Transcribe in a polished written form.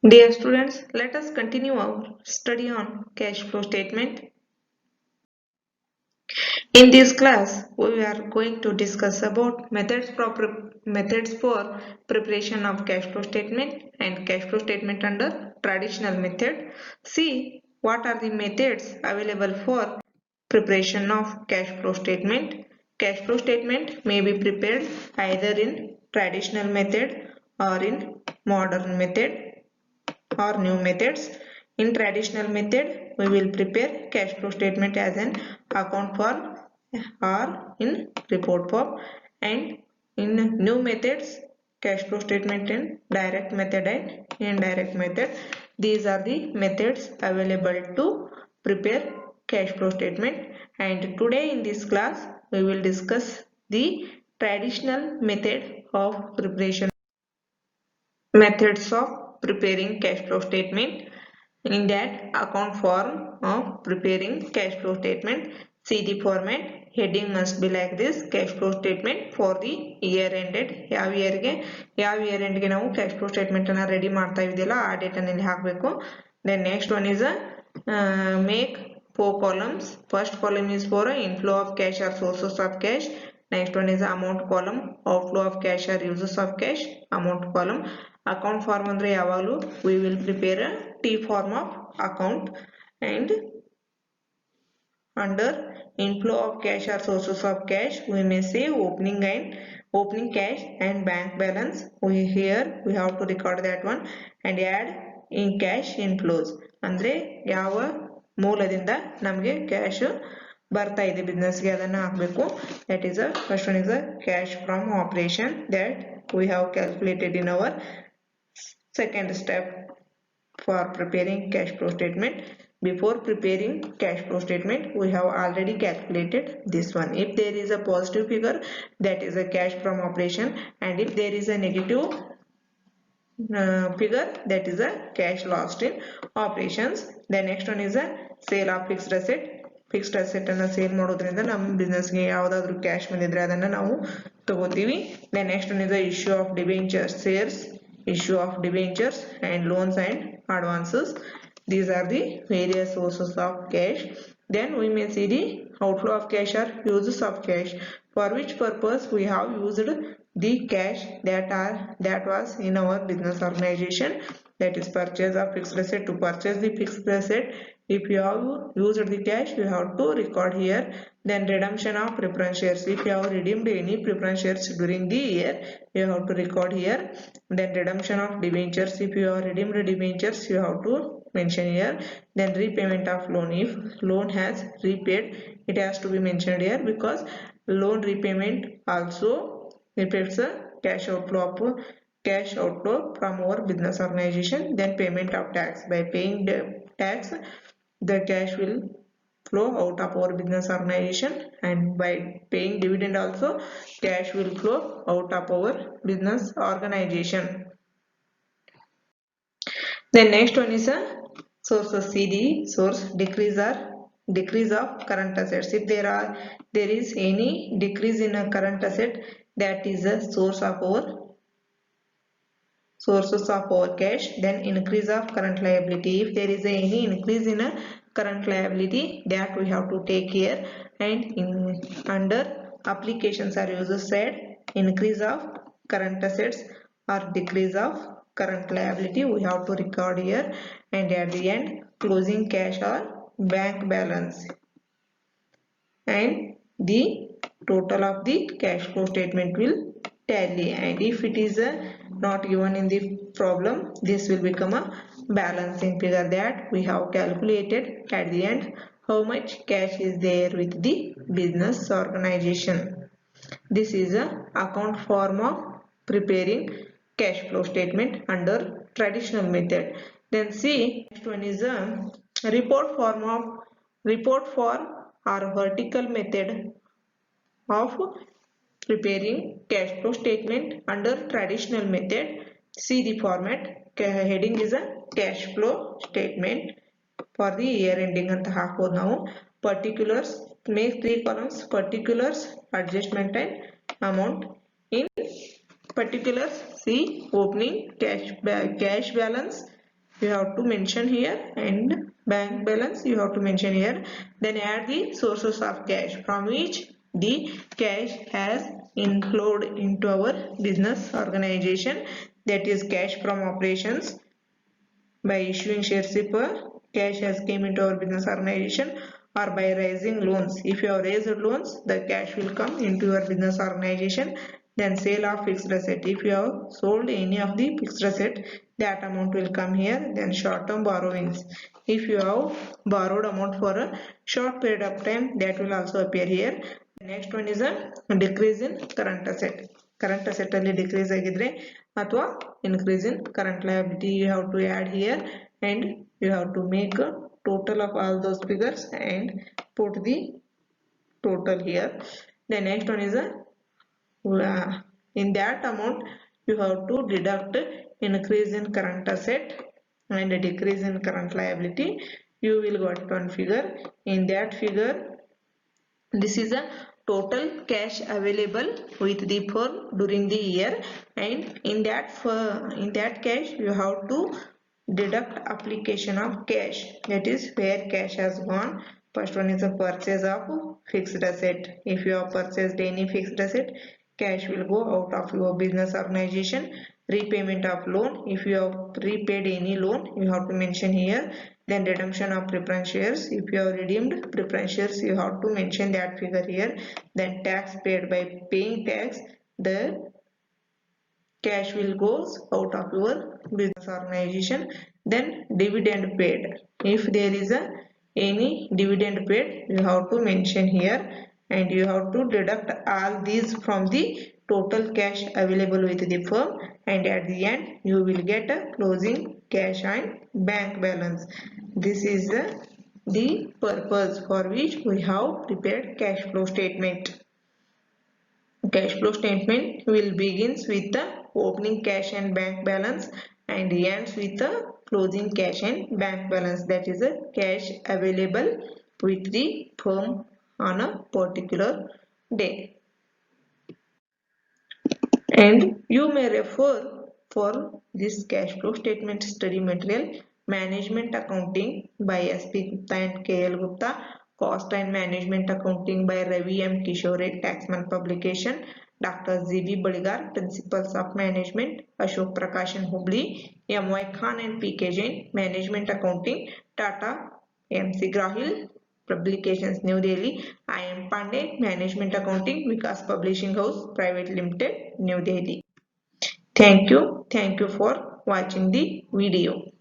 Dear students, let us continue our study on cash flow statement. In this class, we are going to discuss about methods for preparation of cash flow statement and cash flow statement under traditional method. See what are the methods available for preparation of cash flow statement. Cash flow statement may be prepared either in traditional method or in modern method or new methods. In traditional method, we will prepare cash flow statement as an account form or in report form, and in new methods, cash flow statement in direct method and indirect method. These are the methods available to prepare cash flow statement, and today in this class we will discuss the traditional method of preparation. Methods of preparing cash flow statement. In that account form of preparing cash flow statement, see the format. Heading must be like this: cash flow statement for the year ended. ಯಾವ year end ಗೆ ನಾವು cash flow statement ಅನ್ನ ready ಮಾಡ್ತಾ ಇದೆಯಲ್ಲ ಆ date ಅನ್ನು ಇಲ್ಲಿ ಹಾಕಬೇಕು. Then next one is make 4 columns. First column is for inflow of cash or sources of cash. Next one is amount column, outflow of cash or uses of cash, amount column. Account form andre yavaglu we will prepare a T form of account, and under inflow of cash or sources of cash we may say opening cash and bank balance. Here we have to record that one and add in cash inflows andre ಯಾವ ಮೂಲದಿಂದ ನಮಗೆ cash ಬರ್ತಾ ಇದೆ business ಗೆ ಅದನ್ನ ಹಾಕಬೇಕು. that is a first one is a cash from operation that we have calculated in our second step for preparing cash flow statement. Before preparing cash flow statement, we have already calculated this one. If there is a positive figure, that is a cash from operation, and if there is a negative figure, that is a cash lost in operations. The next one is a sale of fixed asset. Fixed asset ಅನ್ನ sale ಮಾಡೋದ್ರಿಂದ ನಮ್ಮ ಬಿಸ್ನೆಸ್ಗೆ ಯಾವ್ದಾದ್ರು cash ಬಂದಿದ್ರೆ ಅದನ್ನ ನಾವು ತಗೋತೀವಿ. Then next one is the issue of debentures, shares, issue of debentures and loans and advances. These are the various sources of cash. Then we may see the outflow of cash or uses of cash, for which purpose we have used the cash that was in our business organization, that is purchase of fixed asset. To purchase the fixed asset, if you have used the cash, you have to record here. Then redemption of preference shares, if you have redeemed any preference shares during the year, you have to record here. Then redemption of debentures, if you have redeemed debentures, you have to mention here. Then repayment of loan, if loan has repaid, it has to be mentioned here, because loan repayment also reflects a cash outflow from our business organization. Then payment of tax, by paying the tax the cash will flow out of our business organization, and by paying dividend also cash will flow out of our business organization. Then next one is a source of CD, source decrease of current assets. If there is any decrease in a current asset, that is a sources of our cash. Then increase of current liability, if there is any increase in a current liability, that we have to take here. And under applications or uses side, increase of current assets or decrease of current liability we have to record here. And at the end, closing cash or bank balance and the total of the cash flow statement will tally. And if it is not given in the problem, this will become a balancing figure that we have calculated at the end how much cash is there with the business organization. This is a account form of preparing cash flow statement under traditional method. Then see, next one is a report form or vertical method of preparing cash flow statement under traditional method. See the format. Heading is a cash flow statement for the year ending anta ಹಾಕಬಹುದು ನಾವು. Particulars, make 3 columns: particulars, adjustment and amount. In particulars, see opening cash balance, you have to mention here, and bank balance you have to mention here. Then add the sources of cash from which the cash has inflowed into our business organization, that is cash from operations. By issuing shares, if cash has came into our business organization, or by raising loans. If you have raised loans, the cash will come into your business organization. Then sale of fixed asset. If you have sold any of the fixed asset, that amount will come here. Then short-term borrowings. If you have borrowed amount for a short period of time, that will also appear here. Next one is a decrease in current asset. Current asset ಅಲ್ಲಿ decrease ಆಗಿದ್ರೆ ಅಥವಾ increase in current liability, you have to add here, and you have to make a total of all those figures and put the total here. The next one is a in that amount you have to deduct increase in current asset and a decrease in current liability. You will get one figure. In that figure, this is a total cash available with the firm during the year, and in that cash you have to deduct application of cash, that is where cash has gone. First one is a purchase of fixed asset. If you have purchased any fixed asset, cash will go out of your business organization. Repayment of loan. If you have repaid any loan, you have to mention here. Then redemption of preference shares. If you have redeemed preference shares, you have to mention that figure here. Then tax paid. By paying tax, the cash will goes out of your business organization. Then dividend paid. If there is any dividend paid, you have to mention here, and you have to deduct all these from the total cash available with the firm, and at the end you will get a closing cash and bank balance. This is the purpose for which we have prepared cash flow statement. Cash flow statement will begins with the opening cash and bank balance and ends with the closing cash and bank balance, that is a cash available with the firm on a particular day. And you may refer for this cash flow statement study material Management Accounting by S.P. Gupta and K.L. Gupta, Cost and Management Accounting by Ravi M. Kishore, Taxman Publication, Dr. Z.B. Baligar, Principles of Management, Ashok Prakashan Hubli, M.Y. Khan and P.K. Jain, Management Accounting, Tata, M.C. Grahil, Publications New Delhi. I am Pandey, Management Accounting, Vikas Publishing House, Private Limited, New Delhi. Thank you for watching the video.